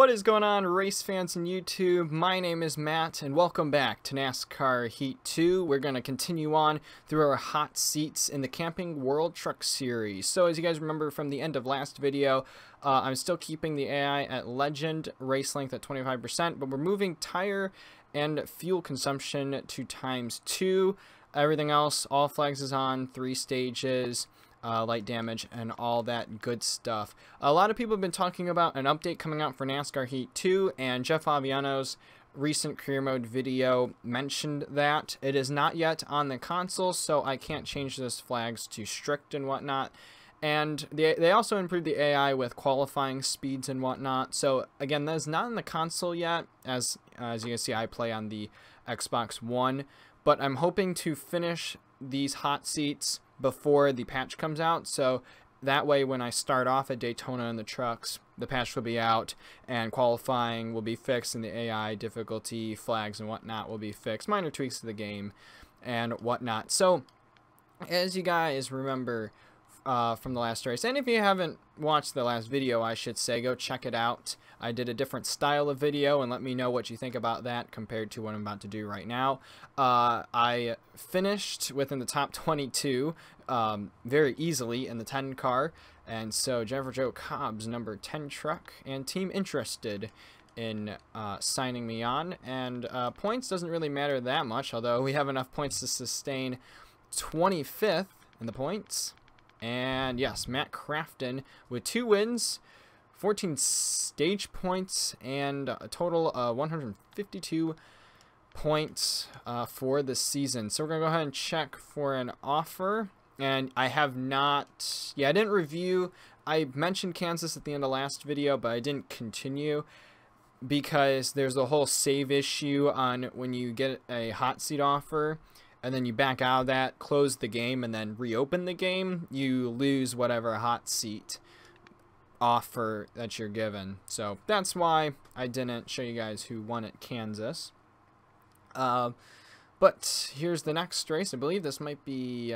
What is going on, race fans on YouTube? My name is Matt, and welcome back to NASCAR Heat 2. We're going to continue on through our hot seats in the Camping World Truck Series. So, as you guys remember from the end of last video, I'm still keeping the AI at Legend, race length at 25%, but we're moving tire and fuel consumption to ×2. Everything else, all flags is on, 3 stages. Light damage and all that good stuff. A lot of people have been talking about an update coming out for NASCAR Heat 2, and Jeff Aviano's recent career mode video mentioned that. It is not yet on the console, so I can't change those flags to strict and whatnot. And they also improved the AI with qualifying speeds and whatnot. So again, that is not in the console yet. As you can see, I play on the Xbox One, but I'm hoping to finish these hot seats before the patch comes out, so that way when I start off at Daytona in the trucks, the patch will be out and qualifying will be fixed and the AI difficulty flags and whatnot will be fixed, minor tweaks to the game and whatnot. So as you guys remember from the last race, and if you haven't watched the last video, I should say, go check it out. I did a different style of video, and let me know what you think about that compared to what I'm about to do right now. I finished within the top 22 very easily in the 10 car, and so Jennifer Jo Cobb's number 10 truck and team interested in signing me on, and points doesn't really matter that much, although we have enough points to sustain 25th in the points. And yes, Matt Crafton with 2 wins, 14 stage points, and a total of 152 points for the season. So we're going to go ahead and check for an offer. And I have not, I didn't review, I mentioned Kansas at the end of last video, but I didn't continue because there's a whole save issue on when you get a hot seat offer and then you back out of that, close the game, and then reopen the game, you lose whatever hot seat offer that you're given. So that's why I didn't show you guys who won at Kansas. But here's the next race. I believe this might be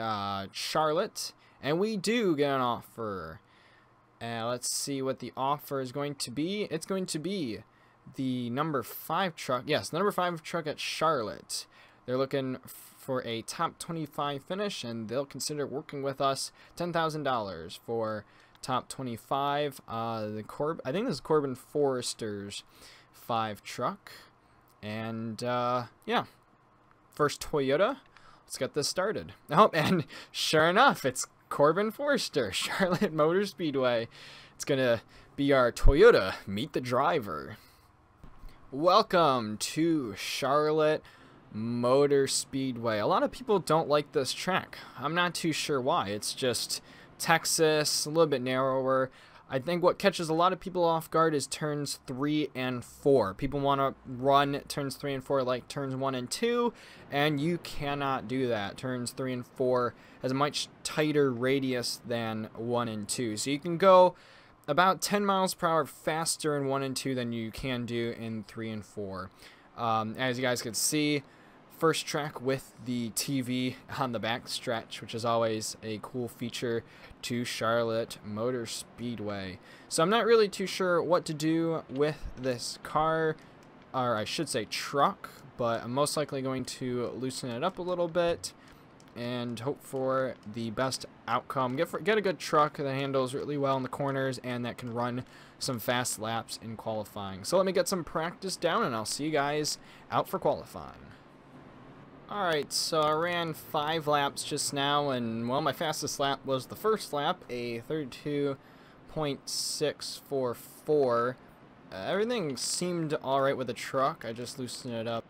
Charlotte, and we do get an offer. Let's see what the offer is going to be. It's going to be the number 5 truck. Yes, number 5 truck at Charlotte. They're looking for a top 25 finish, and they'll consider working with us. $10,000 for top 25. I think this is Corbin Forrester's 5 truck, and yeah, first Toyota. Let's get this started. Oh, and sure enough, it's Corbin Forrester, Charlotte Motor Speedway. It's gonna be our Toyota Meet the Driver. Welcome to Charlotte Motor Speedway. A lot of people don't like this track. I'm not too sure why. It's just Texas, a little bit narrower. I think what catches a lot of people off guard is turns 3 and 4. People want to run turns 3 and 4 like turns 1 and 2, and you cannot do that. Turns 3 and 4 has a much tighter radius than 1 and 2. So you can go about 10 miles per hour faster in 1 and 2 than you can do in 3 and 4. As you guys can see, first track with the TV on the back stretch, which is always a cool feature to Charlotte Motor Speedway. So I'm not really too sure what to do with this car, or I should say truck, but I'm most likely going to loosen it up a little bit and hope for the best outcome. Get a good truck that handles really well in the corners and that can run some fast laps in qualifying. So let me get some practice down, and I'll see you guys out for qualifying. Alright, so I ran 5 laps just now, and well, my fastest lap was the first lap, a 32.644. Everything seemed alright with the truck. I just loosened it up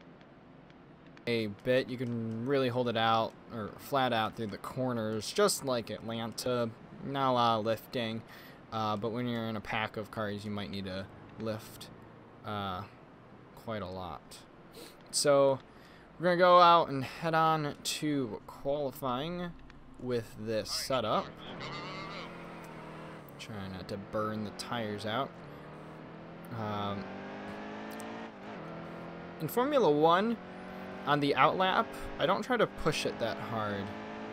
a bit. You can really hold it out, or flat out through the corners, just like Atlanta. Not a lot of lifting, but when you're in a pack of cars, you might need to lift quite a lot. So we're going to go out and head on to qualifying with this setup. Trying not to burn the tires out. In Formula 1, on the outlap, I don't try to push it that hard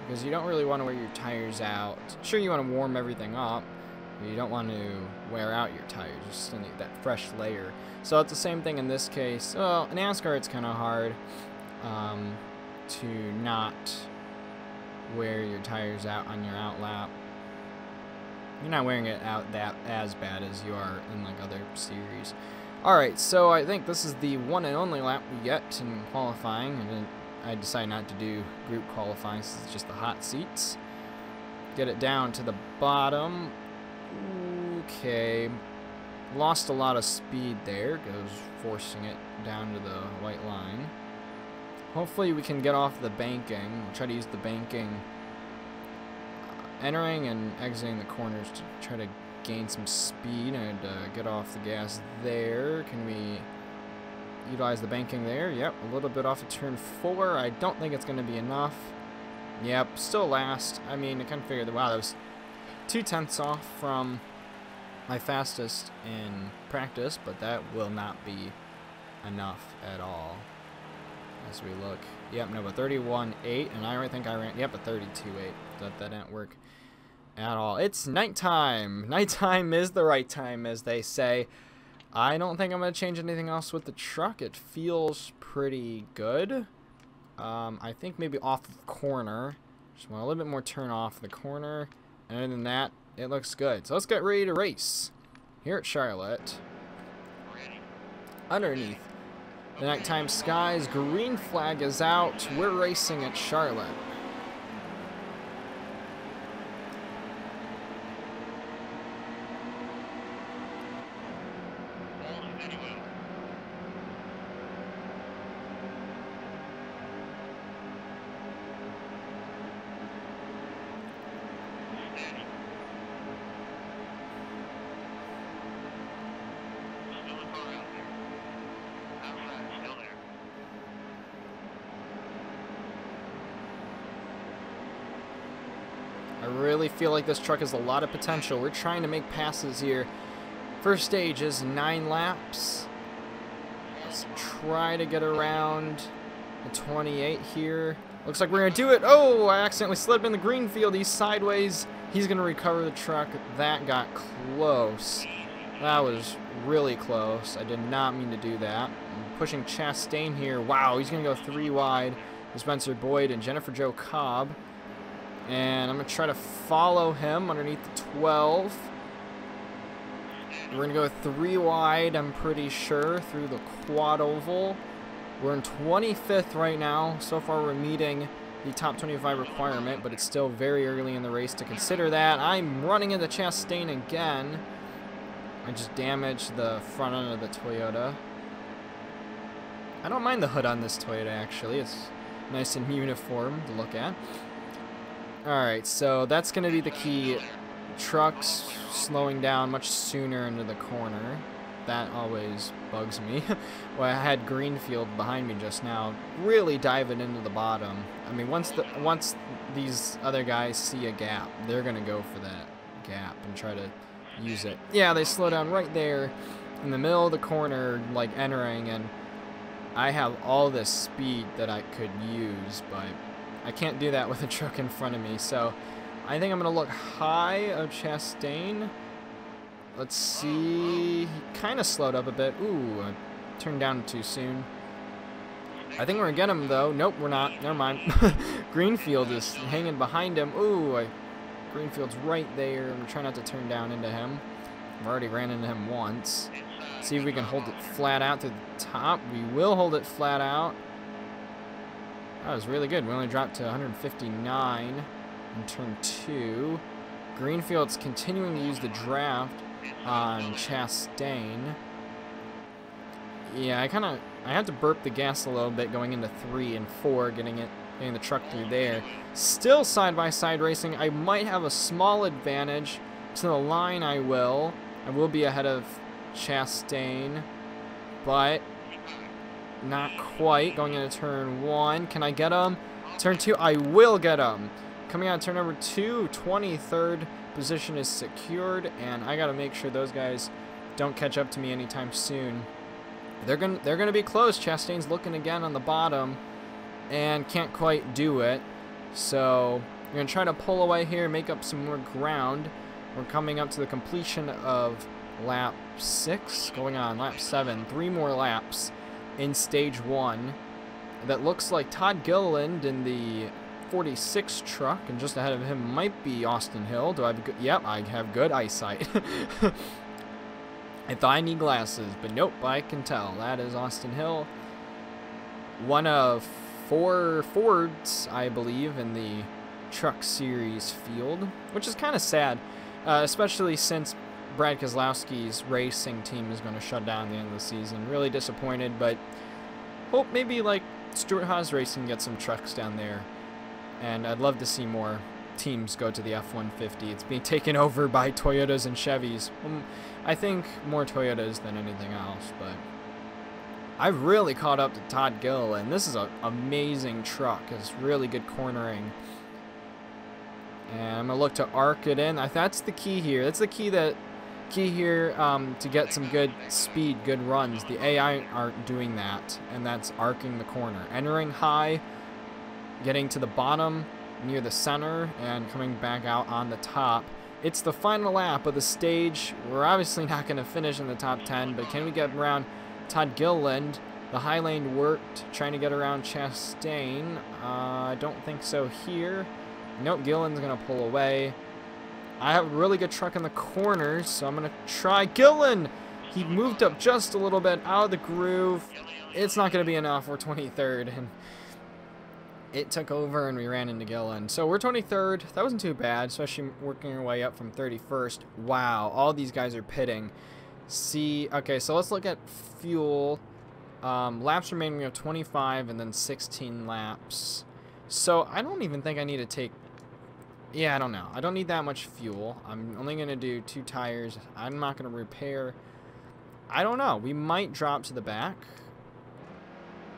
because you don't really want to wear your tires out. Sure, you want to warm everything up, You don't want to wear out your tires. You just need that fresh layer. So it's the same thing in this case. Well, in NASCAR it's kind of hard to not wear your tires out on your out lap. You're not wearing it out that as bad as you are in like other series. Alright, so I think this is the one and only lap we get in qualifying, and then I decided not to do group qualifying, so it's just the hot seats. Get it down to the bottom. Okay. Lost a lot of speed there, goes forcing it down to the white line. Hopefully we can get off the banking. We'll try to use the banking entering and exiting the corners to try to gain some speed and get off the gas there. Can we utilize the banking there? Yep, a little bit off of turn 4. I don't think it's going to be enough. Yep, still last. I mean, I kind of figured that, wow, that was 2/10 off from my fastest in practice, but that will not be enough at all. As we look, yep, no, but 31.8, and I think I ran, yep, a 32.8. That didn't work at all. It's nighttime. Nighttime is the right time, as they say. I don't think I'm going to change anything else with the truck. It feels pretty good. I think maybe off the corner. Just want a little bit more turn off the corner. And other than that, it looks good. So let's get ready to race here at Charlotte. Underneath the nighttime skies, green flag is out. We're racing at Charlotte. I really feel like this truck has a lot of potential. We're trying to make passes here. First stage is 9 laps. Let's try to get around the 28 here. Looks like we're going to do it. Oh, I accidentally slid him in the green field. He's sideways. He's going to recover the truck. That got close. That was really close. I did not mean to do that. I'm pushing Chastain here. Wow, he's going to go 3 wide with Spencer Boyd and Jennifer Jo Cobb. And I'm going to try to follow him underneath the 12. We're going to go 3 wide, I'm pretty sure, through the quad oval. We're in 25th right now. So far we're meeting the top 25 requirement, but it's still very early in the race to consider that. I'm running into Chastain again. I just damaged the front end of the Toyota. I don't mind the hood on this Toyota, actually. It's nice and uniform to look at. Alright, so that's going to be the key. Trucks slowing down much sooner into the corner. That always bugs me. Well, I had Greenfield behind me just now, really diving into the bottom. I mean, once these other guys see a gap, they're going to go for that gap and try to use it. Yeah, they slow down right there in the middle of the corner, like entering, and I have all this speed that I could use, but I can't do that with a truck in front of me, so I think I'm going to look high of Chastain. Let's see. He kind of slowed up a bit. Ooh, I turned down too soon. I think we're going to get him, though. Nope, we're not. Never mind. Greenfield is hanging behind him. Ooh, Greenfield's right there. I'm trying not to turn down into him. I've already ran into him once. See if we can hold it flat out to the top. We will hold it flat out. That was really good. We only dropped to 159 in turn 2. Greenfield's continuing to use the draft on Chastain. Yeah, I had to burp the gas a little bit going into 3 and 4, getting the truck through there. Still side-by-side racing. I might have a small advantage. To the line I will be ahead of Chastain, but not quite. Going into turn 1. Can I get him? Turn 2, I will get him. Coming out of turn number 2, 23rd position is secured, and I got to make sure those guys don't catch up to me anytime soon. They're gonna be close. Chastain's looking again on the bottom and can't quite do it. So we're gonna try to pull away here, make up some more ground. We're coming up to the completion of lap 6, going on lap 7. 3 more laps in stage 1. That looks like Todd Gilliland in the 46 truck, and just ahead of him might be Austin Hill. Do I have good? Yep, I have good eyesight. I thought I need glasses, but nope, I can tell. That is Austin Hill. One of 4 Fords, I believe, in the Truck Series field, which is kind of sad, especially since Brad Keselowski's racing team is going to shut down at the end of the season. Really disappointed, but hope maybe like Stuart Haas Racing gets some trucks down there. And I'd love to see more teams go to the F-150. It's being taken over by Toyotas and Chevys. I think more Toyotas than anything else, but I've really caught up to Todd Gilliland. This is an amazing truck. It's really good cornering. And I'm going to look to arc it in. That's the key here. That's the key here to get some good speed, good runs. The AI aren't doing that, and that's arcing the corner. Entering high, getting to the bottom near the center, and coming back out on the top. It's the final lap of the stage. We're obviously not going to finish in the top 10, but can we get around Todd Gilliland? The high lane worked, trying to get around Chastain. I don't think so here. Nope, Gilliland's going to pull away. I have a really good truck in the corners, so I'm going to try Gilliland. He moved up just a little bit out of the groove. It's not going to be enough. We're 23rd, and it took over, and we ran into Gilliland. So we're 23rd. That wasn't too bad, especially working our way up from 31st. Wow, all these guys are pitting. See, okay, so let's look at fuel. Laps remaining, we have 25 and then 16 laps. So I don't even think I need to take... Yeah, I don't know. I don't need that much fuel. I'm only going to do 2 tires. I'm not going to repair. I don't know. We might drop to the back.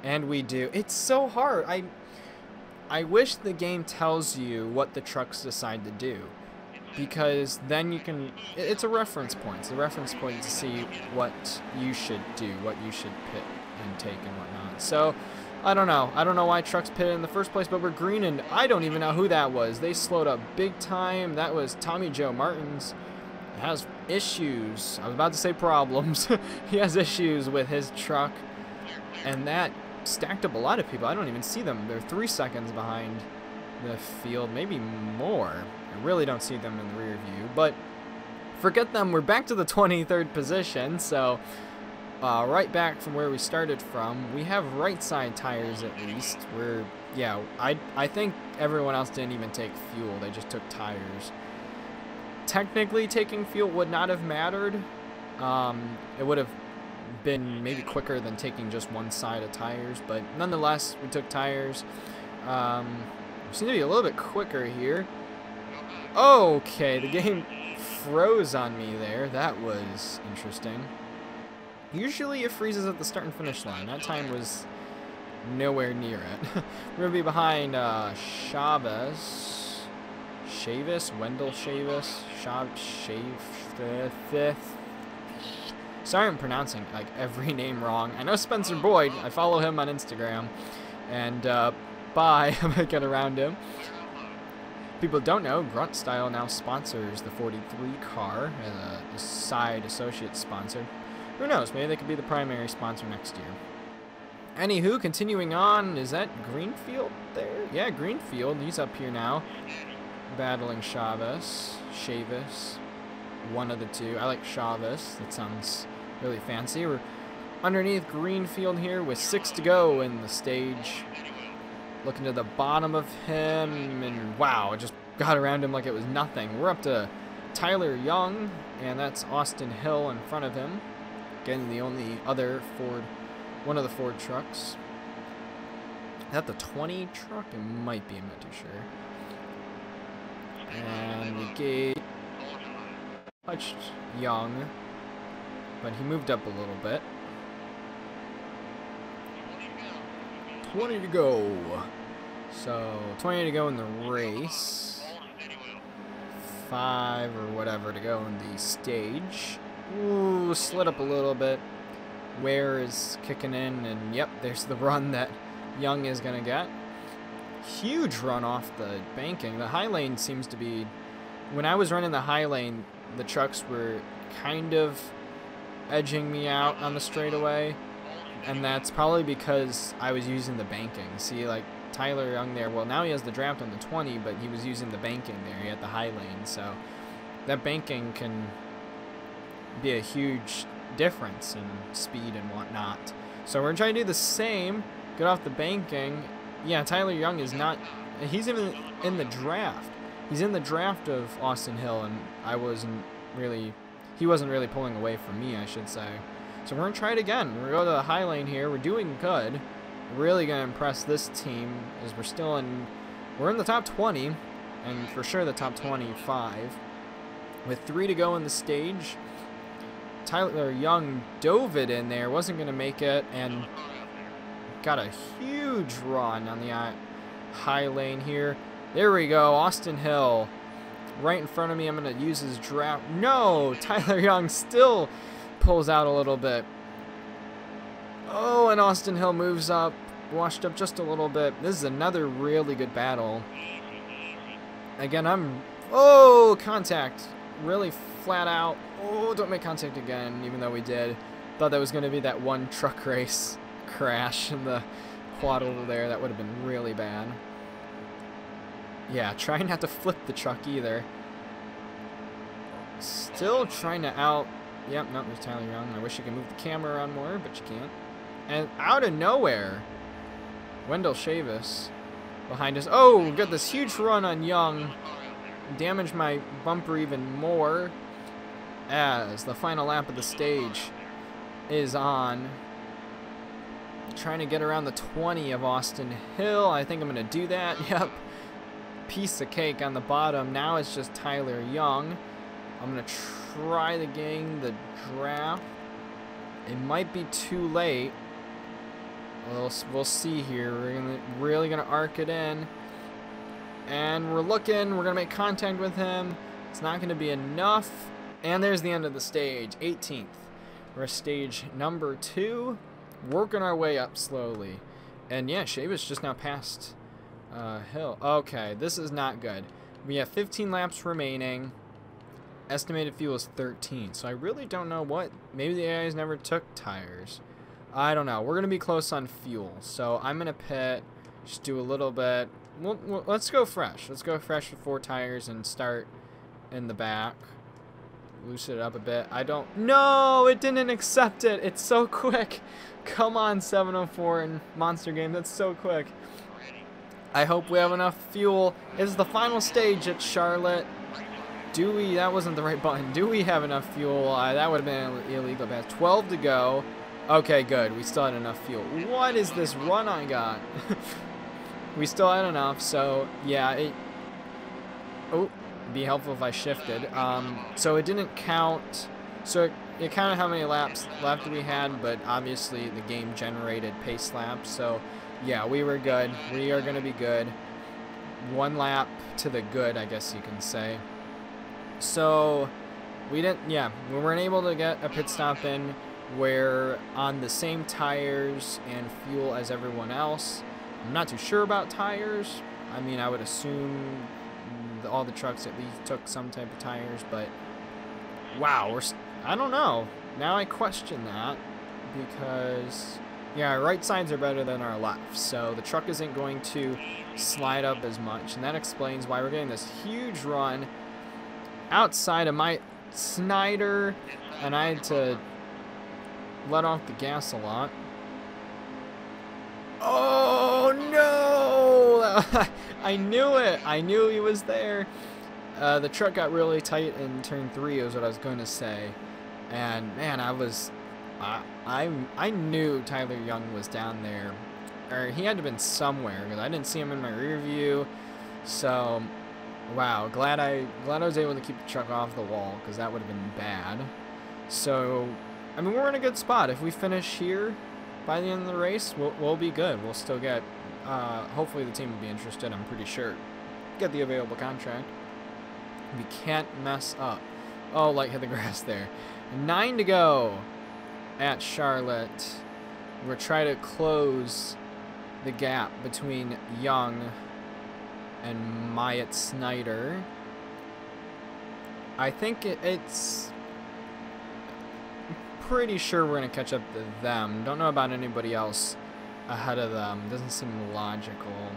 And we do. It's so hard. I wish the game tells you what the trucks decide to do, because then you can, it's a reference point. It's a reference point to see what you should do, what you should pit and take and whatnot. So, I don't know. I don't know why trucks pitted in the first place, but we're green, and I don't even know who that was. They slowed up big time. That was Tommy Joe Martins. Has issues. I was about to say problems. He has issues with his truck, and that stacked up a lot of people. I don't even see them. They're 3 seconds behind the field, maybe more. I really don't see them in the rear view, but forget them. We're back to the 23rd position, so right back from where we started from. We have right side tires at least. Yeah, I think everyone else didn't even take fuel. They just took tires. Technically, taking fuel would not have mattered. It would have been maybe quicker than taking just one side of tires, but nonetheless, we took tires. We seem to be a little bit quicker here. Okay, the game froze on me there. That was interesting. Usually it freezes at the start and finish line. That time was nowhere near it. We're going to be behind Wendell Chavis. Sorry I'm pronouncing like every name wrong. I know Spencer Boyd. I follow him on Instagram. And bye. I'm going to get around him. People don't know, Grunt Style now sponsors the 43 car as a side associate sponsor. Who knows? Maybe they could be the primary sponsor next year. Anywho, continuing on, is that Greenfield there? Yeah, Greenfield. He's up here now, battling Chavis. One of the two. I like Chavis. That sounds really fancy. We're underneath Greenfield here with 6 to go in the stage. Looking to the bottom of him, and wow, it just got around him like it was nothing. We're up to Tyler Young, and that's Austin Hill in front of him. Again, the only other Ford, one of the Ford trucks. Is that the 20 truck? It might be, I'm not too sure. And we gave touched Young, but he moved up a little bit. 20 to go. So 20 to go in the race. 5 or whatever to go in the stage. Ooh, slid up a little bit. Ware is kicking in, and yep, there's the run that Young is gonna get. Huge run off the banking. The high lane seems to be when I was running the high lane, the trucks were kind of edging me out on the straightaway, and that's probably because I was using the banking. See, like Tyler Young there, well, now he has the draft on the 20, but he was using the banking there. He had the high lane, so that banking can be a huge difference in speed and whatnot. So we're trying to do the same, get off the banking. Yeah, Tyler Young is not, he's even in the draft. He's in the draft of Austin Hill, and he wasn't really pulling away from me, I should say. So we're going to try it again. We're going to go to the high lane here. We're doing good. Really going to impress this team as we're in the top 20, and for sure the top 25. With 3 to go in the stage, Tyler Young dove it in there, wasn't going to make it, and got a huge run on the high lane here. There we go, Austin Hill right in front of me. I'm going to use his draft. No, Tyler Young still pulls out a little bit. Oh, and Austin Hill moves up, washed up just a little bit. This is another really good battle. Again, oh, contact. Really flat out. Oh, don't make contact again, even though we did. Thought that was going to be that one truck race crash in the quad over there. That would have been really bad. Yeah, trying not to flip the truck either. Still trying to Yep, no, there's Tyler Young. I wish you could move the camera around more, but you can't. And out of nowhere, Wendell Chavis behind us. Oh, got this huge run on Young. Damaged my bumper even more as the final lap of the stage is on. Trying to get around the 20 of Austin Hill. I think I'm going to do that. Yep. Piece of cake on the bottom. Now it's just Tyler Young. I'm going to try to gain the draft. It might be too late. We'll see here. We're really going to arc it in. And we're looking. We're going to make contact with him. It's not going to be enough. And there's the end of the stage. 18th. We're stage number 2. Working our way up slowly. And yeah, Chavis just now passed Hill. Okay, this is not good. We have 15 laps remaining. Estimated fuel is 13. So I really don't know what. Maybe the AIs never took tires. I don't know. We're going to be close on fuel. So I'm going to pit. Just do a little bit. Let's go fresh. Let's go fresh with 4 tires and start in the back. Loosen it up a bit. No, it didn't accept it. It's so quick. Come on, 704 in Monster Game. That's so quick. I hope we have enough fuel. It's the final stage at Charlotte. That wasn't the right button. Do we have enough fuel? That would have been an illegal pass. 12 to go. Okay, good. We still had enough fuel. What is this run I got? We still had enough, so yeah, it'd be helpful if I shifted. So it didn't count. So it counted how many laps left we had, but obviously the game generated pace laps. So yeah, we were good. We are going to be good. 1 lap to the good, I guess you can say. So we weren't able to get a pit stop in. We're on the same tires and fuel as everyone else. I'm not too sure about tires. I mean, I would assume all the trucks at least took some type of tires, but wow, I don't know. Now I question that because, yeah, our right sides are better than our left, so the truck isn't going to slide up as much, and that explains why we're getting this huge run outside of my Snyder, and I had to let off the gas a lot. Oh no! I knew it. I knew he was there. The truck got really tight in turn 3 is what I was going to say. And man, I knew Tyler Young was down there. Or he had to have been somewhere because I didn't see him in my rear view. So wow, glad I was able to keep the truck off the wall because that would have been bad. So I mean, we're in a good spot. If we finish here by the end of the race, we'll be good. We'll still get, hopefully the team will be interested, I'm pretty sure. Get the available contract. We can't mess up. Oh, light hit the grass there. 9 to go at Charlotte. We're trying to close the gap between Young and Myatt Snyder. I think it's pretty sure we're going to catch up to them. Don't know about anybody else ahead of them. Doesn't seem logical.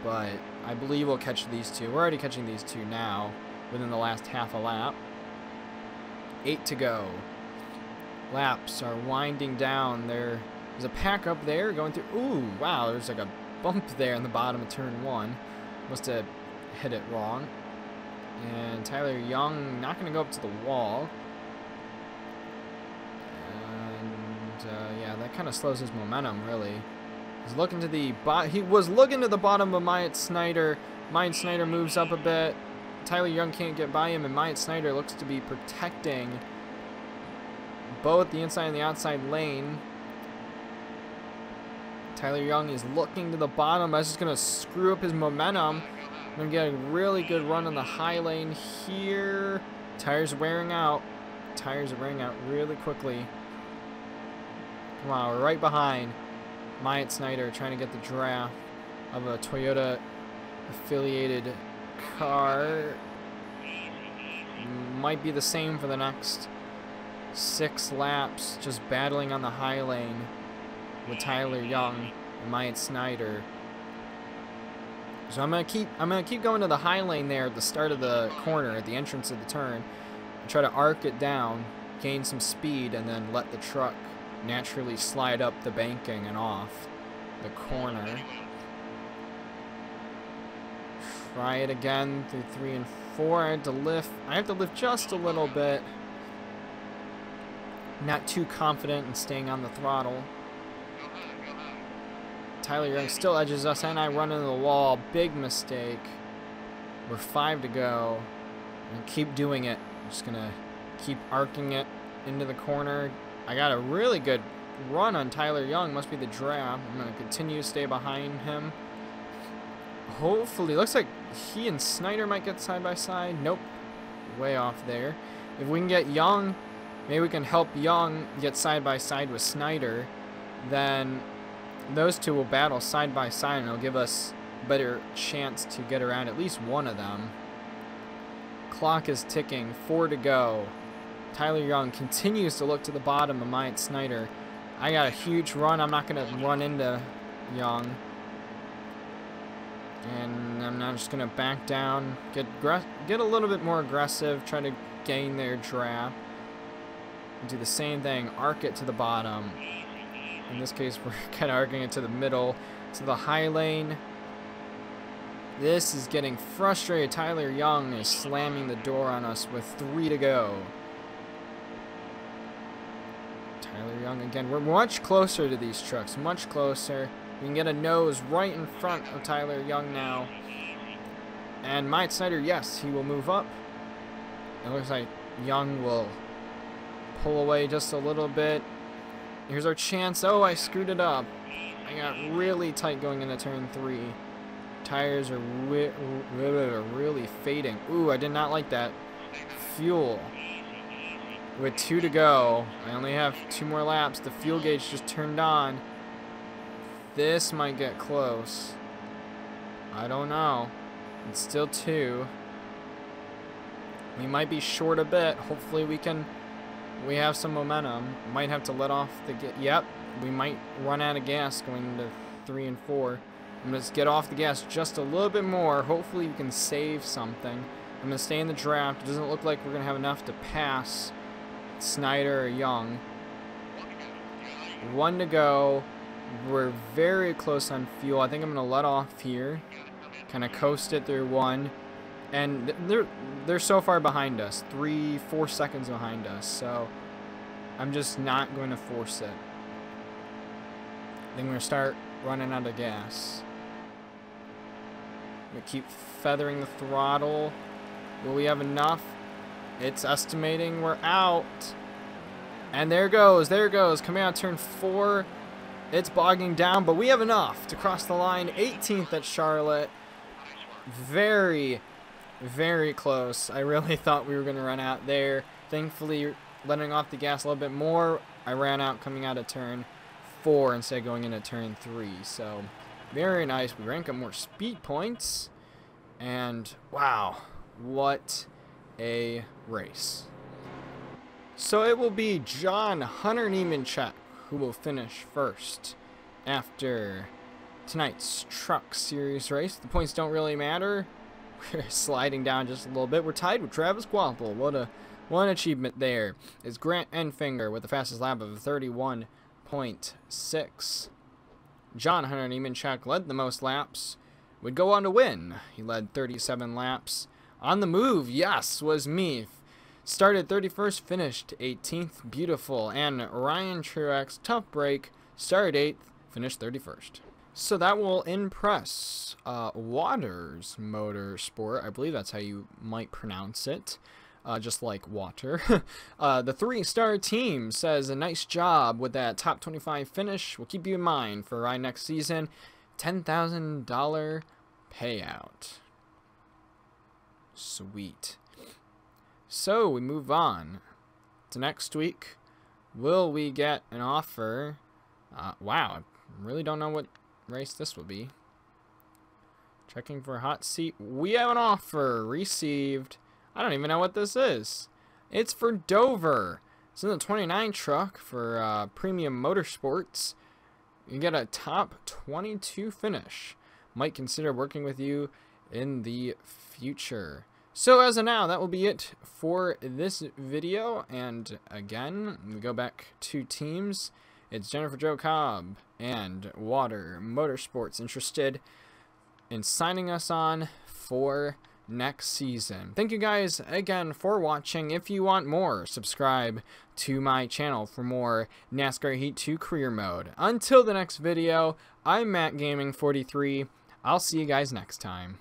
But I believe we'll catch these two. We're already catching these two now within the last half a lap. 8 to go. Laps are winding down. There's a pack up there going through. Ooh, wow, there's like a bump there in the bottom of turn 1. Must have hit it wrong. And Tyler Young not going to go up to the wall. And yeah, that kind of slows his momentum, really. He's looking to the he was looking to the bottom of Myatt Snyder. Myatt Snyder moves up a bit. Tyler Young can't get by him, and Myatt Snyder looks to be protecting both the inside and the outside lane. Tyler Young is looking to the bottom. That's just going to screw up his momentum. Going to get a really good run on the high lane here. Tires are wearing out. Tires are wearing out really quickly. Wow, we're right behind Myatt Snyder trying to get the draft of a Toyota affiliated car. Might be the same for the next 6 laps, just battling on the high lane with Tyler Young and Myatt Snyder. So I'm gonna keep going to the high lane there at the start of the corner, at the entrance of the turn, and try to arc it down, gain some speed, and then let the truck naturally slide up the banking and off the corner. Try it again through 3 and 4. I have to lift just a little bit. Not too confident in staying on the throttle. Tyler Young still edges us, and I run into the wall. Big mistake. We're 5 to go. And keep doing it. I'm just gonna keep arcing it into the corner. I got a really good run on Tyler Young. Must be the draft. I'm going to continue to stay behind him. Hopefully. Looks like he and Snyder might get side by side. Nope. Way off there. If we can get Young, maybe we can help Young get side by side with Snyder. Then those two will battle side by side, and it'll give us a better chance to get around at least one of them. Clock is ticking. 4 to go. Tyler Young continues to look to the bottom of Myatt Snyder. I got a huge run. I'm not going to run into Young. And I'm now just going to back down, get a little bit more aggressive, try to gain their draft. Do the same thing, arc it to the bottom. In this case, we're kind of arcing it to the middle, to the high lane. This is getting frustrated. Tyler Young is slamming the door on us with 3 to go. Tyler Young again. We're much closer to these trucks, much closer. We can get a nose right in front of Tyler Young now. And Myatt Snyder, yes, he will move up. It looks like Young will pull away just a little bit. Here's our chance. Oh, I screwed it up. I got really tight going into turn 3. Tires are really fading. Ooh, I did not like that. Fuel. With 2 to go, I only have 2 more laps. The fuel gauge just turned on. This might get close. I don't know. It's still 2. We might be short a bit. Hopefully we have some momentum. Might have to let off the yep, we might run out of gas going into 3 and 4. I'm going to get off the gas just a little bit more. Hopefully we can save something. I'm going to stay in the draft. It doesn't look like we're going to have enough to pass Snyder or Young. 1 to go. We're very close on fuel. I think I'm going to let off here. Kind of coast it through 1. And they're so far behind us. 3-4 seconds behind us. So I'm just not going to force it. I think we're going to start running out of gas. We keep feathering the throttle. Will we have enough? It's estimating we're out. And there goes. Coming out turn 4. It's bogging down, but we have enough to cross the line. 18th at Charlotte. Very, very close. I really thought we were going to run out there. Thankfully, letting off the gas a little bit more, I ran out coming out of turn 4 instead of going into turn 3. So, very nice. We rank up more speed points. And, wow, what a race. So it will be John Hunter Niemanchuk who will finish first after tonight's Truck Series race. The points don't really matter. We're sliding down just a little bit. We're tied with Travis Quapple. What an achievement there. Is Grant Enfinger with the fastest lap of 31.6. John Hunter Niemanchuk led the most laps. Would go on to win. He led 37 laps. On the move, yes, was me. Started 31st, finished 18th. Beautiful. And Ryan Truex, tough break, started 8th, finished 31st. So that will impress Waters Motorsport. I believe that's how you might pronounce it. Just like water. The 3-star team says a nice job with that top 25 finish. We'll keep you in mind for our next season. $10,000 payout. Sweet. So we move on to next week. Will we get an offer? Wow, I really don't know what race this will be. Checking for a hot seat. We have an offer received. I don't even know what this is. It's for Dover. It's in the 29 truck for Premium Motorsports. You get a top 22 finish. Might consider working with you in the future. So as of now, that will be it for this video. And again, we go back to teams. It's Jennifer Jo Cobb and Water Motorsports interested in signing us on for next season. Thank you guys again for watching. If you want more, subscribe to my channel for more NASCAR Heat 2 career mode. Until the next video, I'm Matt Gaming 43. I'll see you guys next time.